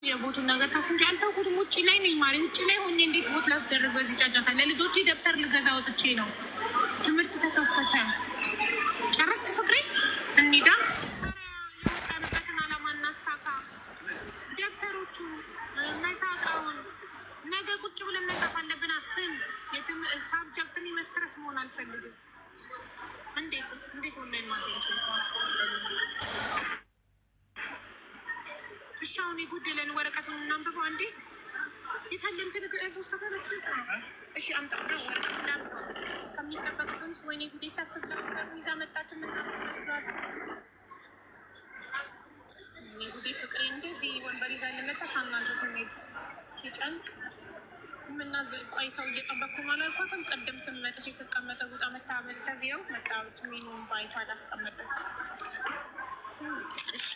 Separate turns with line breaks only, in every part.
የቦቱን ነገር ታሽ እንጂ አልተውኩትም። ውጭ ላይ ነኝ ማሪ፣ ውጭ ላይ ሆኜ እንዴት ቦት ላስደርግ? በዚህ ጫጫታ ለልጆቼ ደብተር ልገዛ ወጥቼ ነው። ትምህርት ተከፈተ። ጨረስክ ፍቅሬ? እንሂዳ። የወጣንበትን አላማ እናሳካ። ደብተሮቹ መሳቃውን ነገ ቁጭ ብለን መጻፍ አለብን። አስም ሳብጀክትን መስትረስ መሆን አልፈልግም። እንዴት ኦንላይን ማሴንች እሺ፣ አሁን የጎደለን ወረቀቱን እናንብበው። አንዴ የታለንትን ውስጥ ተፈረስልጥ። እሺ፣ አምጣና ወረቀቱን ላንብበው። ከሚጠበቅብን ወይኔ ጉዴ ሰፍ ብላ ይዛ መጣች። የምናስ መስሏት ወይኔ ጉዴ ፍቅሬ እንደዚህ ወንበር ይዛ ልመጣ ሳናዘ ስሜት ሲጨንቅ የምናዘ ቆይ ሰው እየጠበቅኩ አላልኳትም። ቀደም ስመጥች የስቀመጠ ጉጣ መታበል ተዚያው መጣች። ሚኑን ባይቷ አላስቀመጠ። እሺ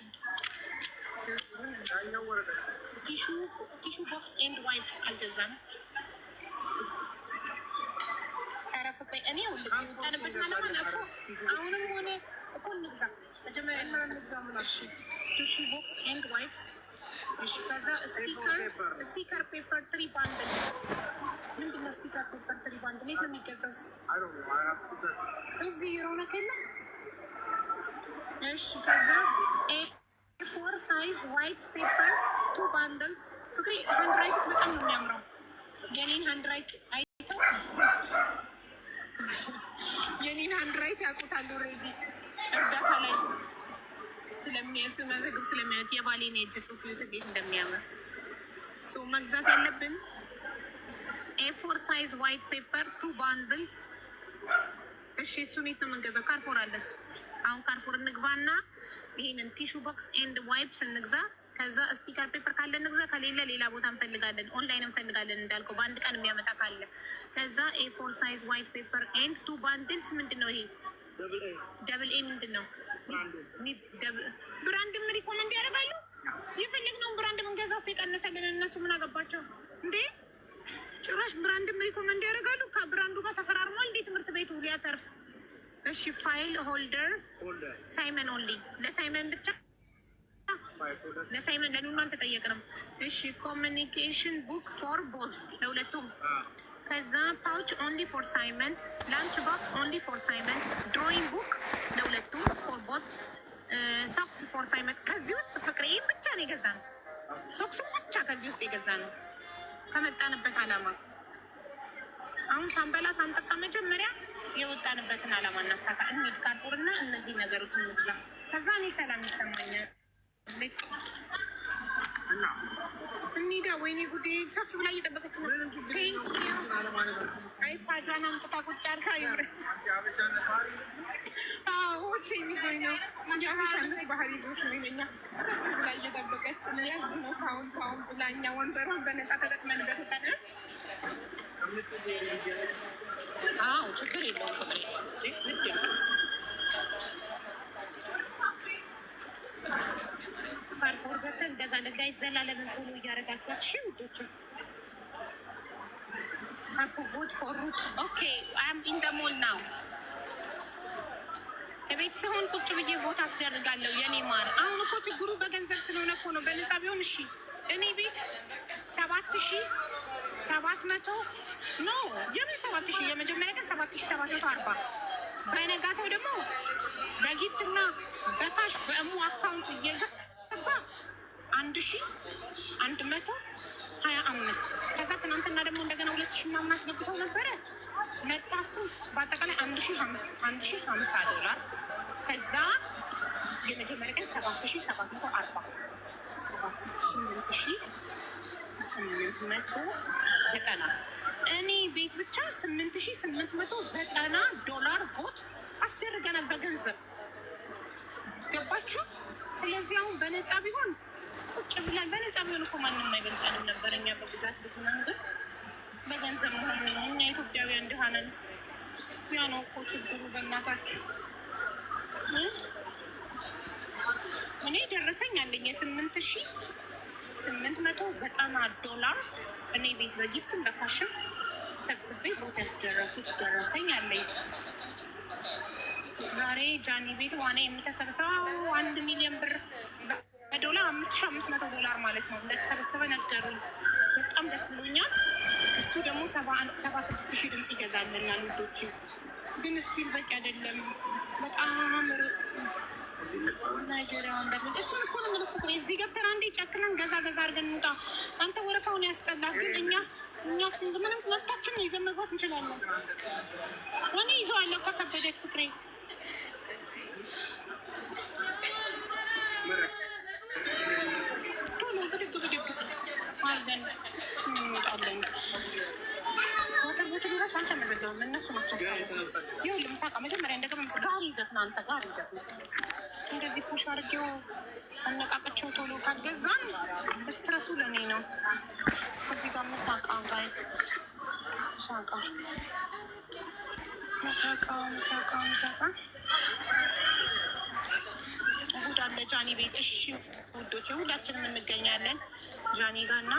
ቲሹ ቦክስ ኤንድ ዋይፕስ አልገዛም። ኧረ ፍቅሬ እኔ ውጣንበት አለማን እኮ አሁንም ሆነ እኮ እንግዛ መጀመሪያ እንግዛ። እሺ ቲሹ ቦክስ ኤንድ ዋይፕስ። እሺ ከዛ ስቲከር ፔፐር 3 ባንድልስ። ምንድነው ስቲከር ፔፐር 3 ባንድል? የት ነው የሚገዛው? እዚህ የሮነክ የለም። እሺ ከዛ A4 ሳይዝ ዋይት ፔፐር 2 ባንድልስ። ፍቅሬ ሃንድ ራይት በጣም ነው የሚያምረው። የኔን ሃንድ ራይት አይተው የኔን ሃንድ ራይት ያውቁታል ኦልሬዲ። እርዳታ ላይ ስለሚያስመዘግብ ስለሚያዩት የባሌን የእጅ ጽሑፍ ይዩት እንዴት እንደሚያምር። ሶ መግዛት ያለብን A4 ሳይዝ ዋይት ፔፐር 2 ባንድልስ። እሺ እሱን የት ነው የምንገዛው? ካርፎር አለ እሱ። አሁን ካርፎር እንግባና ይሄንን ቲሹ ቦክስ ኤንድ ዋይፕስ እንግዛ። ከዛ ስቲከር ፔፐር ካለ እንግዛ፣ ከሌለ ሌላ ቦታ እንፈልጋለን፣ ኦንላይን እንፈልጋለን እንዳልከው በአንድ ቀን የሚያመጣ ካለ። ከዛ A4 ሳይዝ ዋይት ፔፐር ኤንድ 2 ባንድልስ። ምንድን ነው ይሄ? ደብል ኤ ምንድን ነው? ብራንድም ሪኮመንድ ያደርጋሉ። የፈለግነውን ብራንድ መንገዛ የቀነሰልን እነሱ ምን አገባቸው እንዴ? ጭራሽ ብራንድም ሪኮመንድ ያደርጋሉ። ከብራንዱ ጋር ተፈራርሟል እንዴ ትምህርት ቤቱ ሊያተርፍ። እሺ ፋይል ሆልደር ሳይመን ኦንሊ፣ ለሳይመን ብቻ፣ ለሳይመን ለኑኑ አልተጠየቅንም። እሺ ኮሚኒኬሽን ቡክ ፎር ቦዝ ለሁለቱም። ከዛ ፓውች ኦንሊ ፎር ሳይመን፣ ላንች ቦክስ ኦንሊ ፎር ሳይመን፣ ድሮይንግ ቡክ ለሁለቱም ፎር ቦዝ፣ ሶክስ ፎር ሳይመን። ከዚህ ውስጥ ፍቅሬ ብቻ ነው የገዛ ነው። ሶክሱ ብቻ ከዚህ ውስጥ የገዛ ነው ከመጣንበት አላማ። አሁን ሳንበላ ሳንጠጣ መጀመሪያ የወጣንበትን አላማ እናሳካ። እንሂድ ካርፎር እና እነዚህ ነገሮች እንግዛ። ከዛ እኔ ሰላም ይሰማኛል። እንሂዳ። ወይኔ ጉዴ ሰፍ ብላ እየጠበቀች ነው። ቴንኪዩ። አይፓዷን አምጥታ ቁጭ አድርጋ ይብረ ሆቼ የሚዞኝ ነው። እንዲ አበሻነት ባህር ይዞች ነው ይለኛ። ሰፍ ብላ እየጠበቀች ያዙ ነው። ካሁን ብላ እኛ ወንበሯን በነፃ ተጠቅመንበት ወጣነ። አዎ ችግር የለውም ፍቅሬ። ካርፎር ገብተን እንገዛለን። ጋይስ ዘላለምን ፎሎ እያደረጋችኋት እሺ ውዶች። ቮት ፎር ሩት። ኦኬ አም ኢን ደ ሞል ናው። ቤት ሲሆን ቁጭ ብዬ ቮት አስደርጋለሁ የኔ ማር። አሁን እኮ ችግሩ በገንዘብ ስለሆነ እኮ ነው። በነፃ ቢሆን እሺ። እኔ ቤት 7,700 ኖ የምን 7,000? የመጀመሪያ ቀን 7,740 በነጋታው ደግሞ በጊፍትና በካሽ በእሙ አካውንት እየገባ 1,125። ከዛ ትናንትና ደግሞ እንደገና 2,000 ምናምን አስገብተው ነበረ መታሱ። በአጠቃላይ 1,050 ዶላር። ከዛ የመጀመሪያ ቀን 7,740 8,890 እኔ ቤት ብቻ 8,890 ዶላር ቮት አስደርገናል በገንዘብ ገባችሁ? ስለዚህ አሁን በነፃ ቢሆን ቁጭ ብለን በነፃ ቢሆን እኮ ማንም አይበልጠንም ነበር። እኛ በብዛት ብዙ መንገድ በገንዘብ መሆኑ ነው። እኛ ኢትዮጵያውያን ድሃ ነን። ያ ነው እኮ ችግሩ። በእናታችሁ እኔ ደረሰኝ አለኝ የ8,890 ዶላር እኔ ቤት በጊፍትም በካሽም ሰብስቤ ቮት ያስደረጉት ደረሰኝ አለኝ። ዛሬ ጃኒ ቤት ዋና የምተሰብሰበው 1 ሚሊዮን ብር በዶላር $5500 ማለት ነው እንደተሰበሰበ ነገሩኝ። በጣም ደስ ብሎኛል። እሱ ደግሞ 76,000 ድምፅ ይገዛልናል ውዶች። ግን ስቲል በቂ አይደለም። በጣም ናይጄሪያ እንደምን እሱን እኮ ነው የምልህ ፍቅሬ። እዚህ ገብተን አንዴ ጨክነን ገዛ አድርገን እንውጣ። አንተ ወረፋውን ያስጠላ። ግን እኛ ምንም መብታችን ነው፣ ይዘን መግባት እንችላለን። እኔ ይዘዋለሁ ከከበደት ፍቅሬ። ቶሎ ብድግ አድርገን እንወጣለን። ወተቦቱ ራሱ አልተመዘገበም፣ እነሱ ናቸው ስታወሱ። ይኸውልህ ምሳቃ መጀመሪያ እንደገና ጋር ይዘት ነው፣ አንተ ጋር ይዘት ነው። እንደዚህ ፑሽ አድርጌው አነቃቀቸው። ቶሎ ካልገዛን ስትረሱ ለእኔ ነው። እዚህ ጋር ምሳቃ ጋይስ፣ ምሳቃ እሑድ አለ ጃኒ ቤት። እሺ ውዶች ሁላችንም እንገኛለን ጃኒ ጋር እና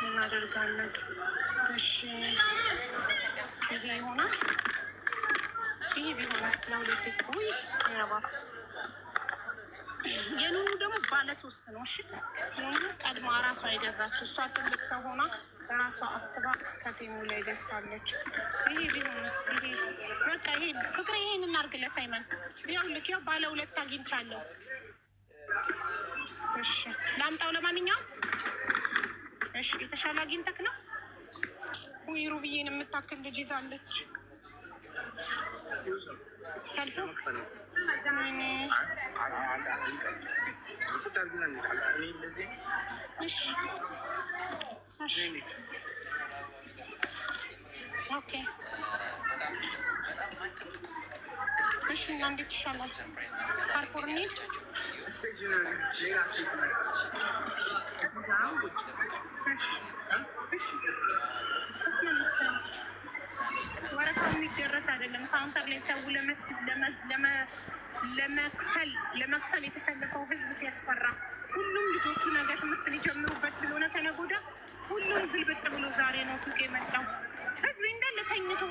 እናደርጋለን። እሺ ይሄ ይሆናል። ይሄ ቢሆንስ ለሁለት ውይ አይረባ። የኑኑ ደግሞ ባለ3 ነው። እሺ ኑኑ ቀድማ ራሷ የገዛችው እሷ ትልቅ ሰው ሆና ራሷ አስባ ከቴሙ ላይ ገዝታለች። ይሄ ቢሆንስ? ይሄ በቃ ይሄ ፍቅሬ ይሄን እናርግ ለሳይመን። ያው ልክ ያው ባለ2 አግኝቻለሁ። እሺ ላምጣው ለማንኛውም። እሺ የተሻለ አግኝተክ ነው ወይ? ሩብዬን የምታክል ልጅ ይዛለች። ሰልፍ ኦኬ። እሺ እና እንዴት ይሻላል? ካርፎርኒል ወረፋው የሚደረስ አይደለም። ካውንተር ላይ ሰው ለመክፈል የተሰለፈው ህዝብ ሲያስፈራ፣ ሁሉም ልጆቹ ነገ ትምህርት ሊጀምሩበት ስለሆነ ከነገ ወዲያ ሁሉም ግልብጥ ብሎ ዛሬ ነው ሱቅ የመጣው። ህዝብ እንዳለ ተኝቶ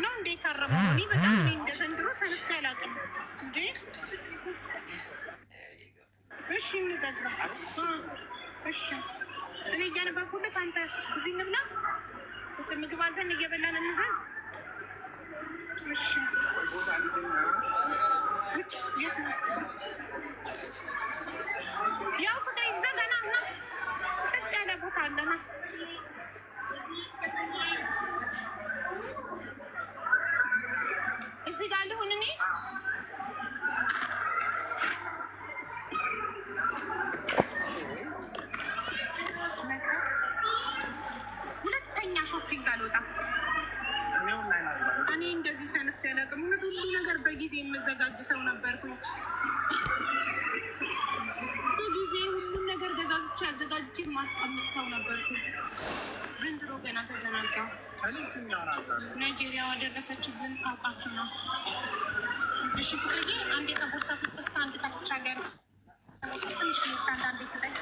ነው እንደ የከረመው። እኔ በጣም እንደ ዘንድሮ ሰንፌ አላውቅም እንዴ። እሺ እንዘዝ በቃ። እሺ እኔ እያነበብኩልህ አንተ እዚህ እንብላ። ምግብ አዘን እየበላን እንዘዝ። እሺ ያው ፍቅር ይዘጋና እና ጸጥ ያለ ቦታ አለና እዚህ ጋር ልሁን እኔ። ሁለተኛ ሾፒንግ አልወጣም እኔ። እንደዚህ ሰንፍ ያለቅም ሁሉ ነገር በጊዜ የምዘጋጅ ሰው ነበርኩኝ። በጊዜ ሁሉም ነገር ገዛዝቼ አዘጋጅቼ ማስቀምጥ ሰው ነበርኩኝ። ዘንድሮ ገና ተዘናጋው። ናይጄሪያ ደረሰችብን አውቃችሁ ነው። እሺ ፍቅርዬ አንዴ ከቦርሳ ውስጥ ስታንድ ከፍቻለሁ። ትንሽ ስታንድ አንዴ ስጠኝ።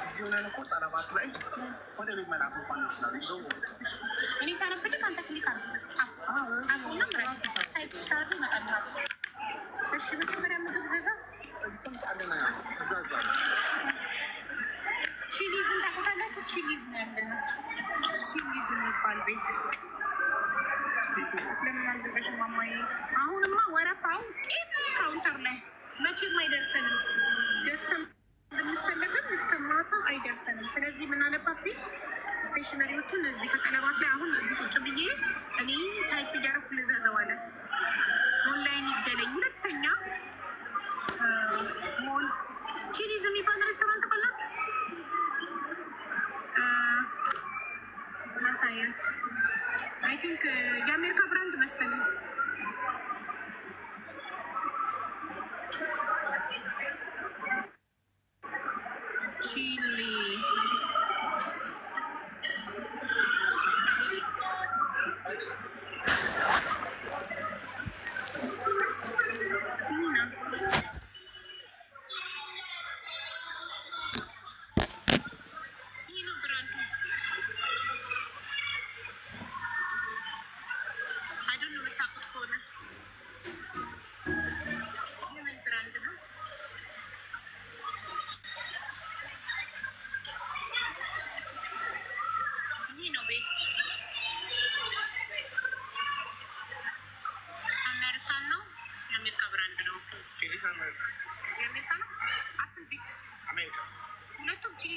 እኔ ሳነብልክ አንተ ክሊክ አድርግ ጻፉና ምረት ታይፕ ስታርዱ ይመጣልሃል። እሺ መጀመሪያ ምግብ ዘዛ። ቺሊዝን ታውቁታላችሁ? ቺሊዝ ነው ያለን። ቺሊዝ የሚባል ቤት ለምን አልገዛሽ ማማዬ? አሁንማ ወረፋው ጤፍ ካውንተር ላይ መቼም አይደርሰንም። ገዝተን ብንሰለፍም እስከ ማታ አይደርሰንም። ስለዚህ ምን አለባብኝ ስቴሽነሪዎቹን እዚህ ከቀለባት ላይ አሁን እዚህ ቁጭ ብዬ እኔ ታይፕ እያደረኩ ልዘዘዋለ። ኦንላይን ይገለኝ። ሁለተኛ ሞል ቺሊዝ የሚባል ሬስቶራንት ተቀላች ማሳየት አይ ቲንክ የአሜሪካ ብራንድ መሰለኝ። ቺሊ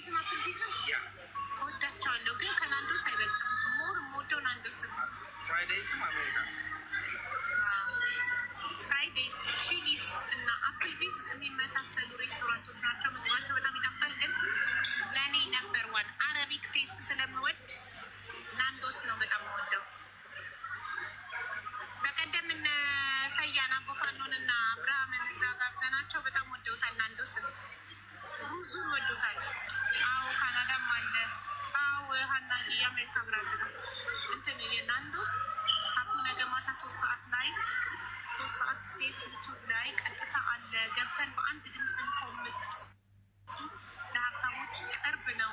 አፕልቢዝም ወዳቸዋለሁ፣ ግን ከናንዶስ አይበልጥም። ሞር የምወደው ናንዶስ ነው።
ፍራይዴይስም አሜሪካ
ፍራይዴይስ፣ ቺሊስ እና አፕልቢዝ የሚመሳሰሉ ሬስቶራንቶች ናቸው። ምግባቸው በጣም ይጣፍጣል። ግን ለእኔ ነምበር ዋን አረቢክ ቴስት ስለምወድ ናንዶስ ነው በጣም የምወደው። በቀደም እነ ሰያን አቦፋኖን እና አብርሃምን እዛ ጋብዘናቸው በጣም ወደውታል። ናንዶስን ብዙን ወደውታል። አዎ ካናዳም አለ። አዎ ሀናጊ የአሜሪካ ብራንድ ነው። እንትን የናንዶስ ሀቡ ነገ ማታ 3 ሰዓት ሴፍ ዩቱብ ላይ ቀጥታ አለ። ገብተን በአንድ ድምፅ ኮምት ለሀብታሞች ቅርብ ነው።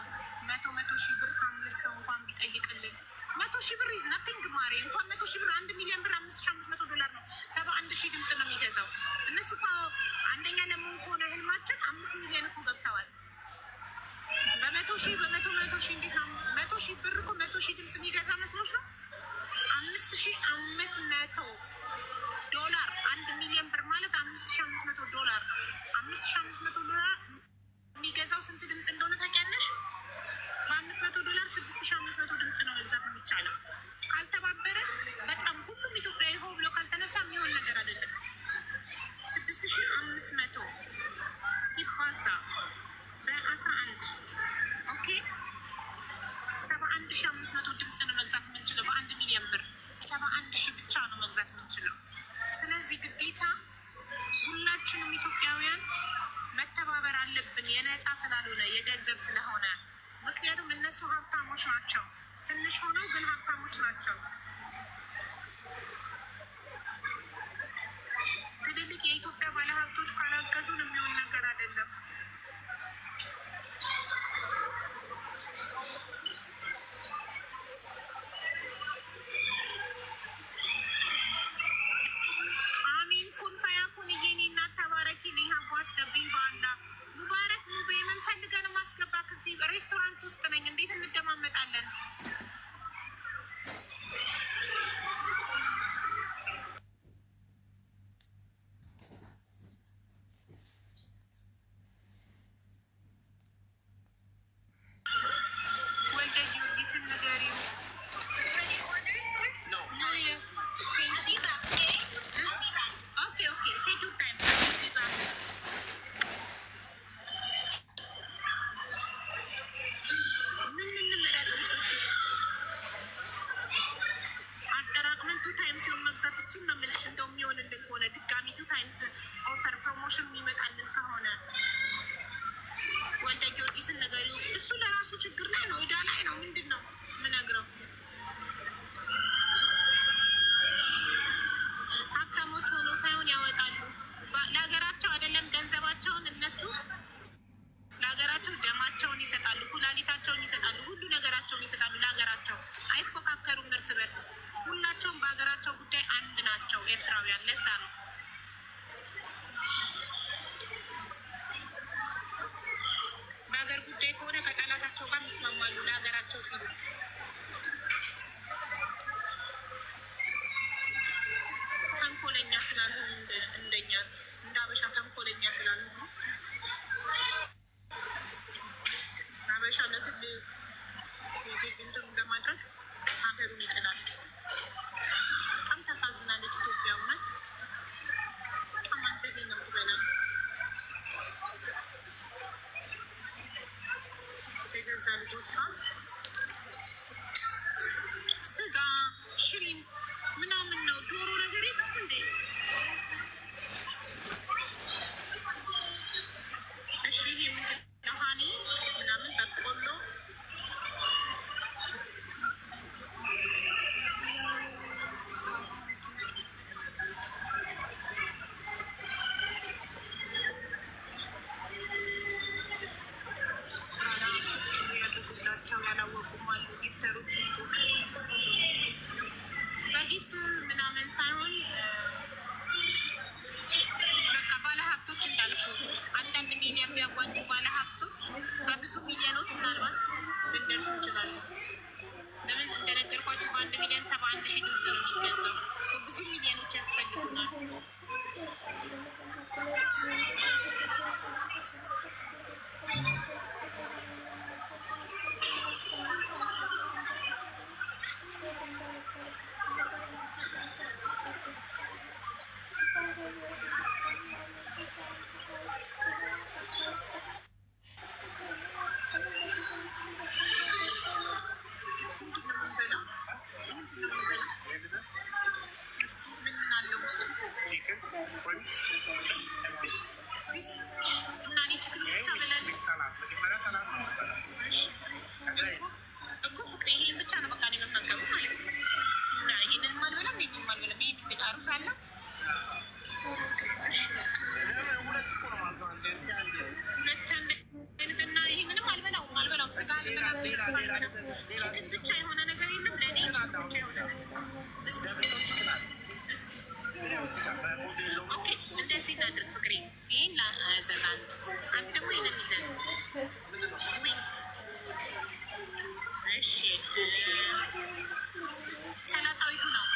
100 ሺህ ብር ከ5 ሰው እንኳን ቢጠይቅልን 100 ሺህ ብር ኢዝ ናቲንግ ማሪ። እንኳን 100 ሺህ ብር 1 ሚሊዮን ብር $5500 ነው። 71 ሺህ ድምፅ ነው የሚገዛው። እነሱ እኮ አንደኛ ለመሆን ከሆነ ህልማችን 5 ሚሊዮን እኮ ገብተዋል። በ100 ሺህ እንዴት ነው 100 ሺህ ብር እኮ 100 ሺህ ድምፅ የሚገዛ መስሎች ነው? $5500 1 ሚሊዮን ብር ማለት $5500 ነው። $5500 የሚገዛው ስንት ድምፅ እንደሆነ ታውቂያለሽ? በ$500 $6500 ድምፅ ነው መግዛት የሚቻለው። ካልተባበረ በጣም ሁሉም ኢትዮጵያዊ ሆ ብሎ ካልተነሳ የሚሆን ነገር አይደለም። 6500 ሲባዛ በ11 ኦኬ 71500 ድምፅ ነው መግዛት የምንችለው። በ1 ሚሊዮን ብር 71,000 ብቻ ነው መግዛት የምንችለው። ስለዚህ ግዴታ ሁላችንም ኢትዮጵያውያን መተባበር አለብን። የነፃ ስላልሆነ የገንዘብ ስለሆነ። ምክንያቱም እነሱ ሀብታሞች ናቸው። ትንሽ ሆነው ግን ሀብታሞች ናቸው። ትልልቅ የኢትዮጵያ ባለሀብቶች ካላገዙን የሚሆን ነገር አይደለም። አሚን ኩን ፈያኩን እየኔ እናት ተባረኪ። ሊሀቡ አስገቢኝ በአላ ሙባረክ ሙቤ ምን ፈልገን ማስገባ? ከዚህ ሬስቶራንት ውስጥ ነኝ። እንዴት እንደማመጣለን? ወልደ ጊዮርጊስን ንገሪው። ኦኬ ቴክ ዩር ታይም። አጠራቅመን 2 ታይምስ ነው መግዛት። እሱን ነው የምልሽ። እንደው የሚሆንልን ከሆነ ድጋሚ 2 ታይምስ ኦፈር ፕሮሞሽን የሚመጣልን ከሆነ ወልደ ጊዮርጊስን ንገሪው። እሱ ለራሱ ችግር ላይ ነው፣ ዕዳ ላይ ነው። ምንድን ነው የምነግረው? ሀብታሞች ሆኖ ሳይሆን ያወጣሉ። ለሀገራቸው አይደለም ገንዘባቸውን፣ እነሱ ለሀገራቸው ደማቸውን ይሰጣሉ፣ ኩላሊታቸውን ይሰጣሉ፣ ሁሉ ነገራቸውን ይሰጣሉ ለሀገራቸው። አይፎካከሩም እርስ በርስ። ሁላቸውም በሀገራቸው ጉዳይ አንድ ናቸው ኤርትራውያን። ለዛ ነው በሀገር ጉዳይ ከሆነ ከጠላታቸው ጋር ይስማማሉ ለሀገራቸው ሲሉ። ተንኮለኛ ስላልሆኑ እንደኛ እንደ አበሻ ተንኮለኛ ስላልሆኑ አበሻ ለክል እንትን ለማድረግ ሀገሩን ይጥላል። በጣም ታሳዝናለች ኢትዮጵያ። እውነት በጣም አንጀቴ ነው ብለናል። የገዛ ልጆቿ ስጋ ሽሪም ምናምን ነው፣ ዶሮ ነገር የለም እንዴ? እሺ ይሄ ምንድን ነው? ሀኒ ምናምን በቆሎ ያደጉላቸው ያላወቁም አሉ። ጊፍተሮች በጊፍት ምናምን ሳይሆን በቃ ባለሀብቶች እንዳልሽው አንዳንድ ሚሊዮን ቢያጓኙ ባለሀብቶች በብዙ ሚሊዮኖች ምናልባት ልንደርስ እንችላለን። ለምን እንደነገርኳቸው በ1 ሚሊዮን 71,000 ድምፅ ነው የሚገዛው። ብዙ ሚሊዮኖች ያስፈልጉናል። ችግር ብቻ የሆነ ነገር የለም ለእኔ ብቻ የሆነ እንደዚህ እናድርግ ፍቅሬ። ይህን ለዘዝ አንድ ደግሞ ይህንን ይዘዝ ዊንግስ። እሺ ሰላጣዊቱ ነው።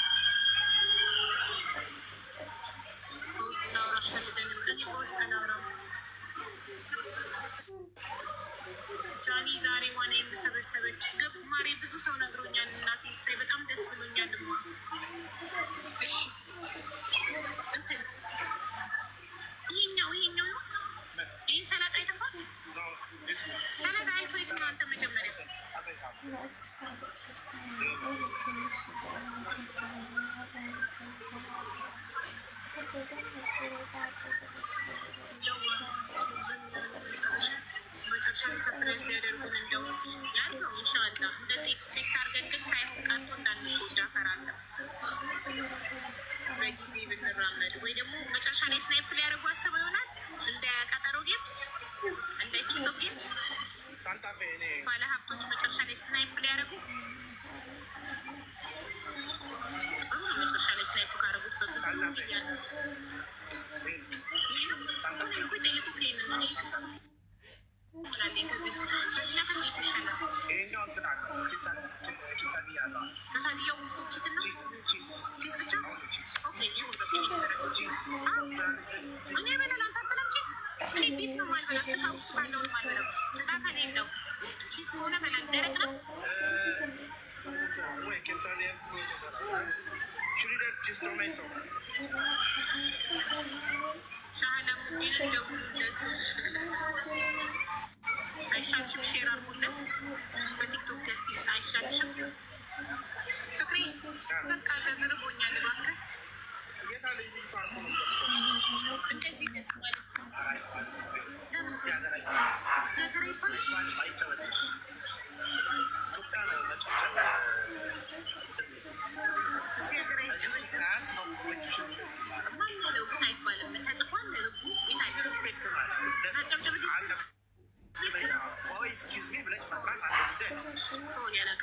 በውስጥ ላውራሽ ፈልገን በውስጥ ላውራ ጃኒ ዛሬ ዋና የምሰበሰበች ገብ ማሬ ብዙ ሰው ነግሮኛል። እናቴ ሳይ በጣም ደስ ብሎኛል። ማ እሺ እንትን ይሄኛው ይህን ሰላጣ አይተፋል። ሰላጣ አይቶ የትኛው አንተ መጀመሪያ መጨረሻ ሰርፕራይዝ ሊያደርጉን እንደው ያለው ኢንሻአላ እንደዚህ ኤክስፔክት አድርገን ግን ሳይሆን ቀንቶ እንዳንጎዳ እፈራለሁ። በጊዜ ብንራመድ ወይ ደግሞ መጨረሻ ላይ ስናይፕ ሊያደርጉ አስበው ይሆናል። እንደ ቀጠሮ ጌም እንደ ቲክቶክ ጌም ባለ ሀብቶች መጨረሻ ላይ ስናይፕ ሊያደርጉ ጥሩ ነው። መጨረሻ ላይ ስናይፕ ካደረጉት በጊዜ ሚሊያን አይሻልሽም? ሼር አድርጉለት በቲክቶክ ገስት አይሻልሽም? ፍቅሬ በቃ ዘዝርቦኛል። እባክህ እንደዚህ ማለት ዘዝር ማንለው ግን አይባልም። ተጽፏል ህጉ ሰው ያላቅ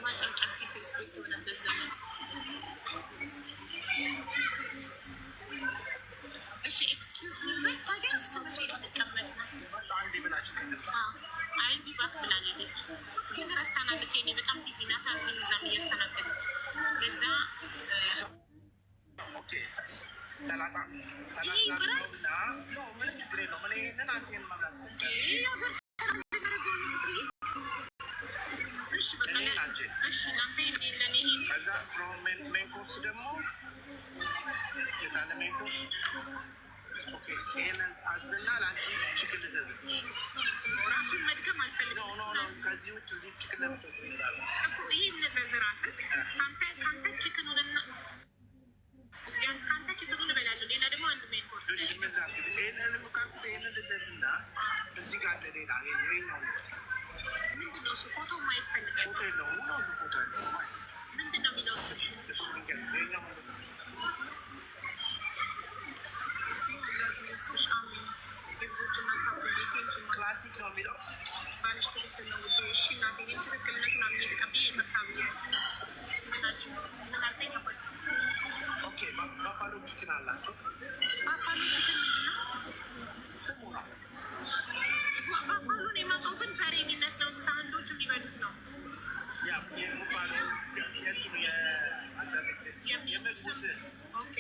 ማጨምጨም ዲስሪስፔክት የሆነበት ዘመን። እሺ ኤክስኪውዝ ሚ ታዲያ እስከ መቼ ልንቀመጥ ነው? አይ ቢባክ ብላን ሄደች ግን ረስታናለች። እኔ በጣም ቢዚ ናት። እዚህም እዛም እያስተናገደች በዛ ይሄ ይቅራል። እሺ በቃ እሺ እናንተ የለን ይሄ
ሜንኮርስ ደግሞ የታለ ሜንኮርስ ይሄን አዝና ለአንቺ ችግር ልዘዝ
ራሱን መድገም አልፈልግም።
ከዚህ ውጭ ችግር
እኮ ይሄ ልዘዝ ራስህ ከአንተ ችክኑንና ከአንተ ችክኑን እበላለሁ። ሌላ ደግሞ አንድ ሜንኮርስ
ይሄንን ምካኩት ይሄንን ልዘዝና እዚህ ጋር ለሌላ ይሄኛው
ምንድን ነው እሱ? ፎቶ ማየት ፈልጋለሁ።
ፎቶ የለውም ነው ፎቶ የለውም።
ምንድን ነው የሚለው እሱ?
እሱ ይሄኛው ክላሲክ ነው የሚለው
ባለሽ ትክክል ነው ውዴ። እሺ እናቴ እኔም ትክክልነት ምናምን የተቀብዬ ይቅርታ ብዬ ምን አልከኝ?
ኦኬ ባፋሎ ቺክን አላቸው።
ባፋሎ ቺክን ምንድን ነው
ስሙ ነው?
ባፋሎን የማውቀው ግን በሬ የሚመስለው እንስሳ አንዶቹ የሚበሉት ነው።
ያ የባፋሎ የእንትኑ የመጉስ
ኦኬ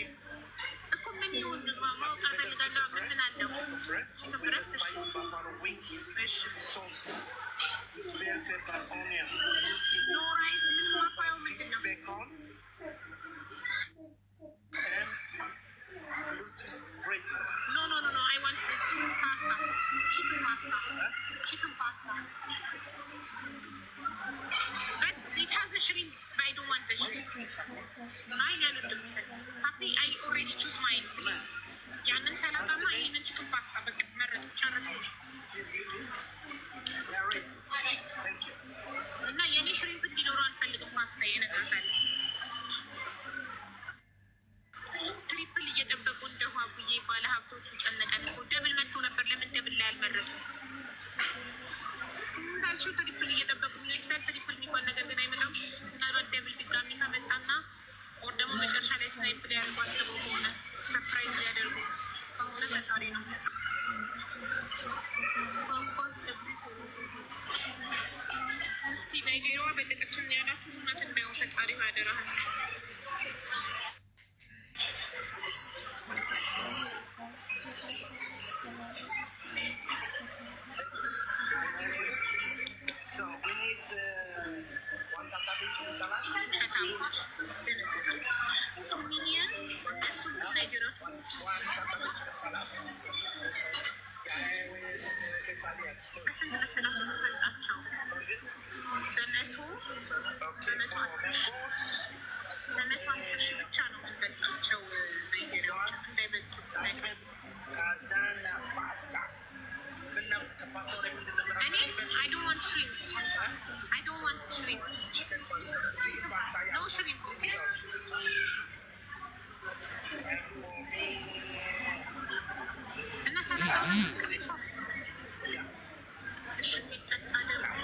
በስንት መሰላችሁ የምፈልጣቸው? በመቶ 10 ሺህ ብቻ ነው የምንፈልጣቸው ናይጄሪያዎች እንዳይበልጡ እንዳይበልጡ። እኔ I don't want shrimp. I don't want shrimp. No shrimp, okay? እና ሰላጣ ማስቀምጠው እሺ የሚጠጣ ደግሞ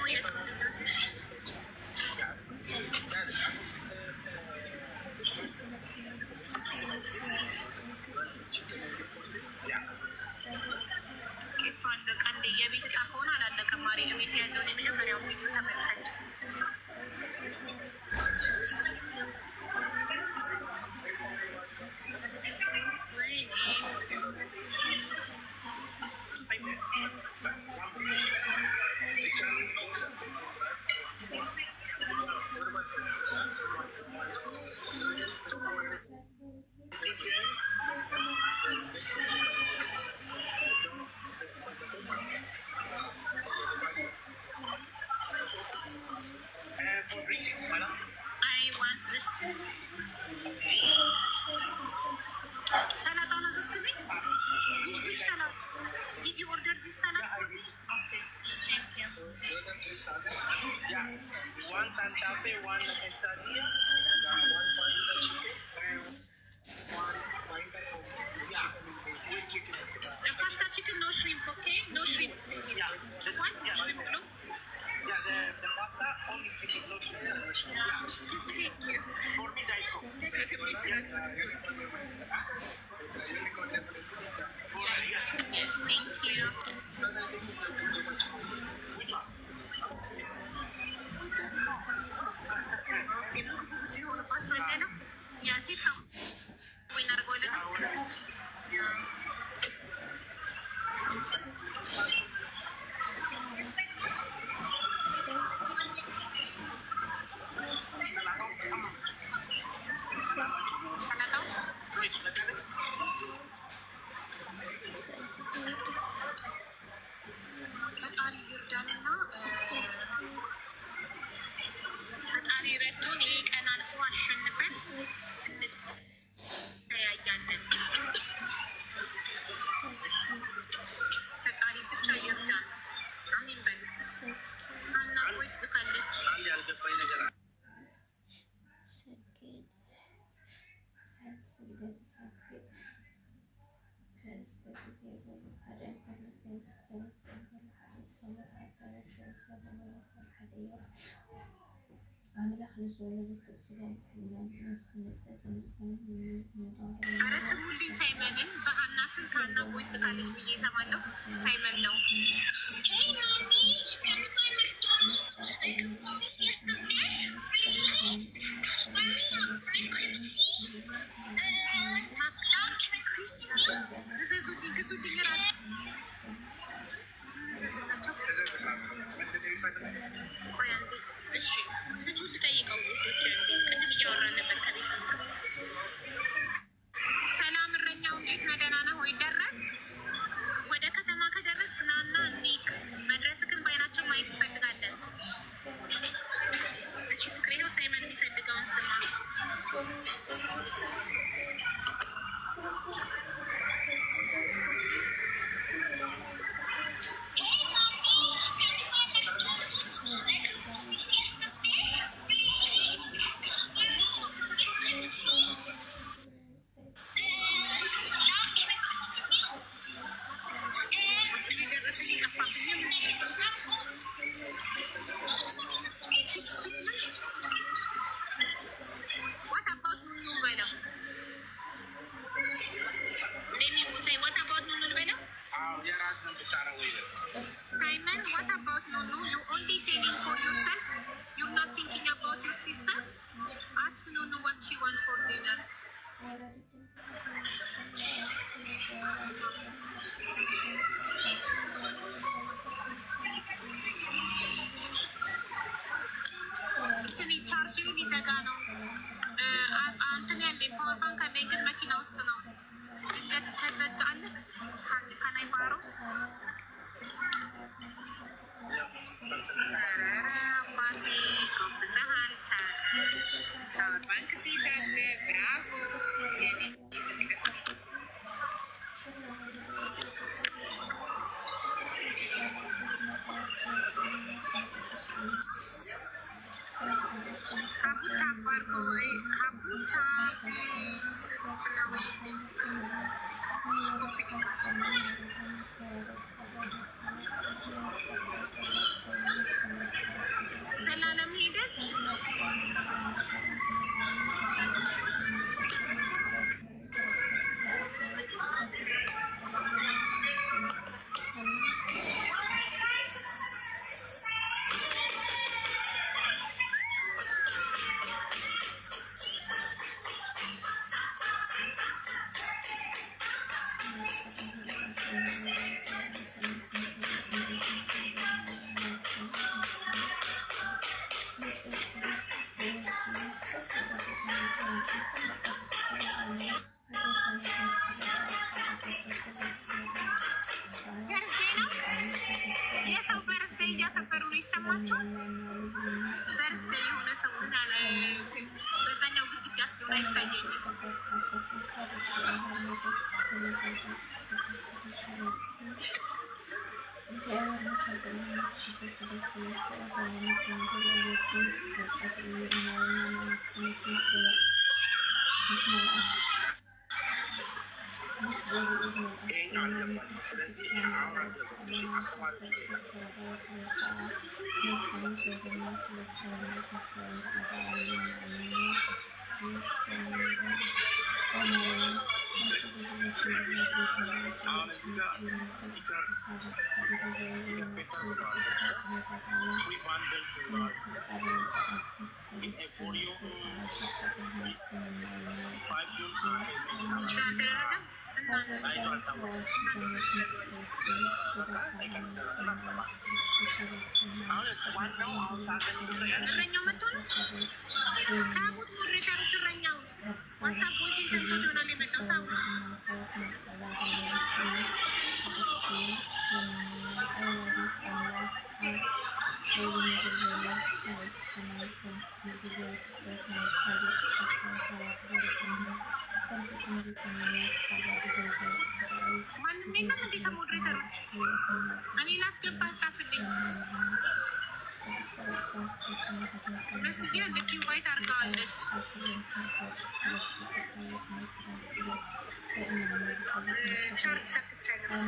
የቤት ዕቃ ከሆነ አላለቀም። ማሪ ቤት ያለውን የመጀመሪያው ቪዲዮ ተመልከች። ሰላጣውን አዘዝክልኝ? Which salad? Did you order this salad? Okay, thank you.
Yeah, one Santa Fe, one quesadilla, one pasta chicken, and one yeah, with chicken.
The pasta chicken, no shrimp, okay? No shrimp.
Yeah.
This one?
Yeah.
Shrimp, no?
Yeah, the pasta only chicken, no shrimp.
Yeah. Thank you.
For me, Diet Coke.
Thank you, please. Yes, yes, thank you. ፈጣሪ ይርዳንና ፈጣሪ ረድቶን ይሄ ቀን አልፎ አሸንፈን እንተያያለን። ፈጣሪ ብቻ ይርዳን። አሚን በል። አና ቮይስ ልካለች።
አንድ ያልገባኝ ነገር
ኧረ ስሙልኝ ሳይመንን በሀና ስም ከሀና ቮይስ ልካለች ብዬ እሰማለሁ። ሳይመን ነው። እዘዙልኝ፣ ግዙልኝ እራሱ ቆይ አንዴ። እሺ ልጁን ልጠይቀው። ውዶች ቅድም እያወራን ነበር ከቤት ሰላም እረኛው፣ እንዴት ነህ? ደህና ነህ ወይ? ደረስክ? ወደ ከተማ ከደረስክ ናና ኒክ መድረስክን በዓይናችን ማየት እንፈልጋለን። እሺ ፍቅሬ፣ ይኸው ሳይመን የሚፈልገውን ስማ። የሰው በርዝዴ እያከበሩ ነው ይሰማቸዋል። በርዝዴ የሆነ ሰው ምን አለ በዛኛው ግድግዳ ስለሆነ አይታየኝም። እረኛው መጥቶ ነው ሳቡት ሞሬታሮች እረኛው ዋትሳፕ ቦይስ ሰምቶት ይሆናል የመጣው ሳቡት ማንም የለም እንዴ ከሞዴሬተሮች? እኔ ላስገባ ጻፍልኝ። መስዬ ልክ ኢንቫይት አድርገዋለች። ቻርጅ ሰክቻለሁ።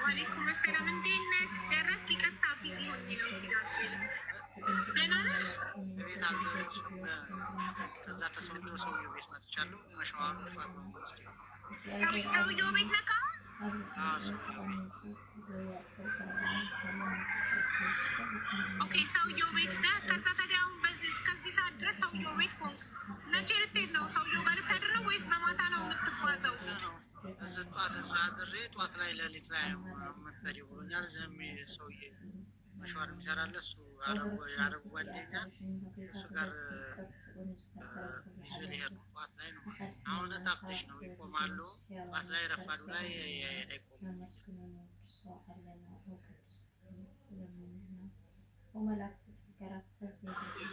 ዋሌኩም ሰላም እንዴት ነህ? ደረስክ? ይቅርታ ቢዚ ሆኜ ነው ሲላቸው። ደህና ነህ?
ቤት አልደረስኩም። ከዛ ተሰውየው ቤት መጥቻለሁ። መሸዋሩ
ሰውየው ቤት ነህ? ኦኬ ሰውየው ቤት ነህ። ከዛ ታዲያ አሁን በዚህ እስከዚህ ሰዓት ድረስ ሰውየው ቤት ሆንክ። መቼ ልትሄድ ነው? ሰውየው ጋር ልታድር ነው ወይስ በማታ ነው የምትጓዘው?
ጠዋት እዛ አድሬ ጠዋት ላይ ሌሊት ላይ የምትሄጂው ብሎኛል። ዝም ሰውዬ መሸዋር የሚሰራለ እሱ የአረቡ ጓደኛ እሱ ጋር ይዞ ሊሄድ ነው። ጠዋት ላይ ነው። አሁን ታፍተሽ ነው ይቆማሉ። ጠዋት ላይ ረፋዱ ላይ አይቆሙም።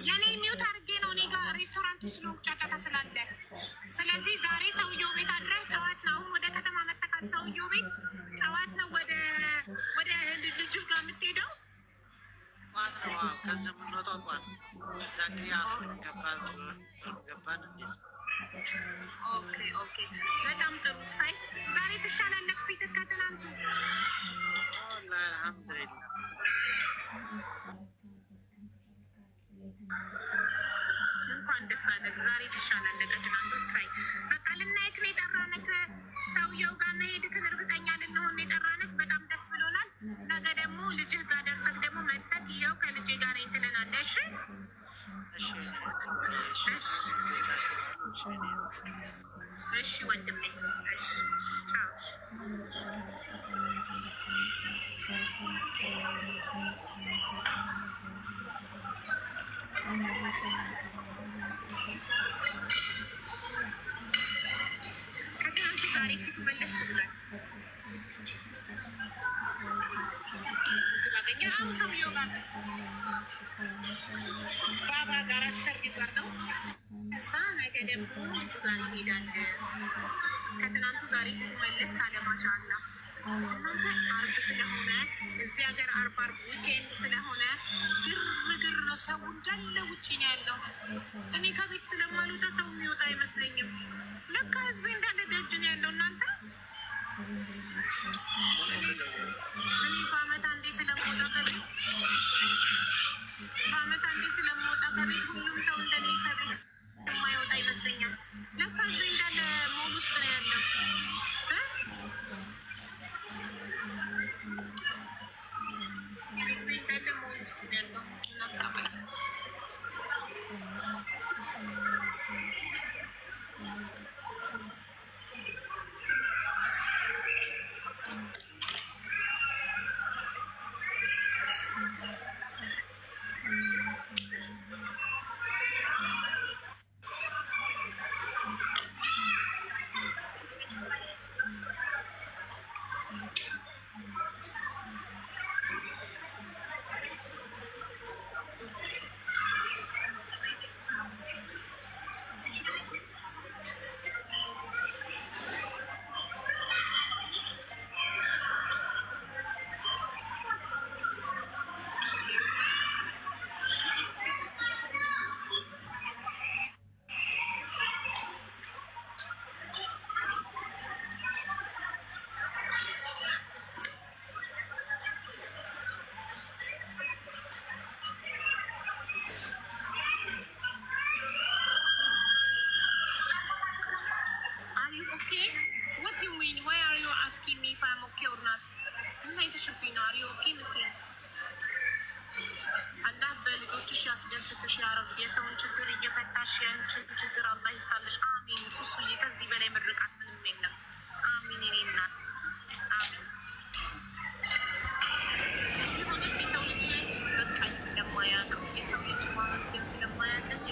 የኔ ሚውት አድርጌ ነው እኔ ጋር ሬስቶራንቱ ስለሆንኩ ጫጫታ ስላለ። ስለዚህ ዛሬ ሰውየው ቤት አድረህ ጠዋት ነው አሁን ወደ ከተማ መተካት። ሰውየው ቤት ጠዋት ነው ወደ ልጅህ ጋር የምትሄደው?
ጠዋት ነው ከዚህ የምንወጣው ጠዋት ነው። እዛ እንግዲህ አሁን ገባን እንዴት
ኦኬ በጣም ጥሩ ሳይ ዛሬ ትሻላለህ ፊትህ ከትናንቱ?
አልሐምዱሊላህ
እንኳን ደስ አለህ። ዛሬ ትሻላለህ ከትናንቱ። ሳይ በቃ ልናይክ ነው የጠራንክ። ሰውየው ጋር መሄድክን እርግጠኛ ልንሆን የጠራንክ። በጣም ደስ ብሎናል። ነገ ደግሞ ልጅህ ጋር ደርሰክ ደግሞ መተክ ይኸው ከልጄ ጋር ነኝ ትለናለህ። እሺ ወንድሜ እሺ ቻው። ከትናንቱ ዛሬ ፊቱ መለስ ብሏል። አገኘኸው? ሰውየው ጋር ባባ ጋር አሰሪ ጋር ነው። እዛ ነገ ደግሞ ልጁ ጋር እንሄዳለን። ከትናንቱ ዛሬ ፊቱ መለስ አለ። ማሻአላ እናንተ አርብ ስለሆነ እዚህ ሀገር አርብ ዊኬንድ ስለሆነ ግርግር ነው። ሰው እንዳለ ውጭ ነው ያለው። እኔ ከቤት ስለማልወጣ ሰው የሚወጣ አይመስለኝም። ለካ ህዝብ እንዳለ ደጅ ነው ያለው። እናንተ እኔ በአመት አንዴ ስለምወጣ ከቤት ሁሉም ሰው እንደኔ ከቤት የማይወጣ ይመስለኛል። ለካ ህዝብ እንዳለ ሞል ውስጥ ነው ያለው። ህዝብ እንዳለ ሞል ውስጥ ነው ያለው። እናሳባል አላህ በልጆችሽ ያስደስትሽ ያረብ። የሰውን ችግር እየፈታሽ ያንቺን ችግር አላህ ይፍታልሽ። አሚን። ሱሱዬ ከዚህ በላይ ምርቃት ምንም የለም። አሚን የኔ እናት አሚን። ቢሆንስ የሰው ልጅ በቃኝ ስለማያውቅ የሰው ልጅ ማመስገን ስለማያውቅ እንጂ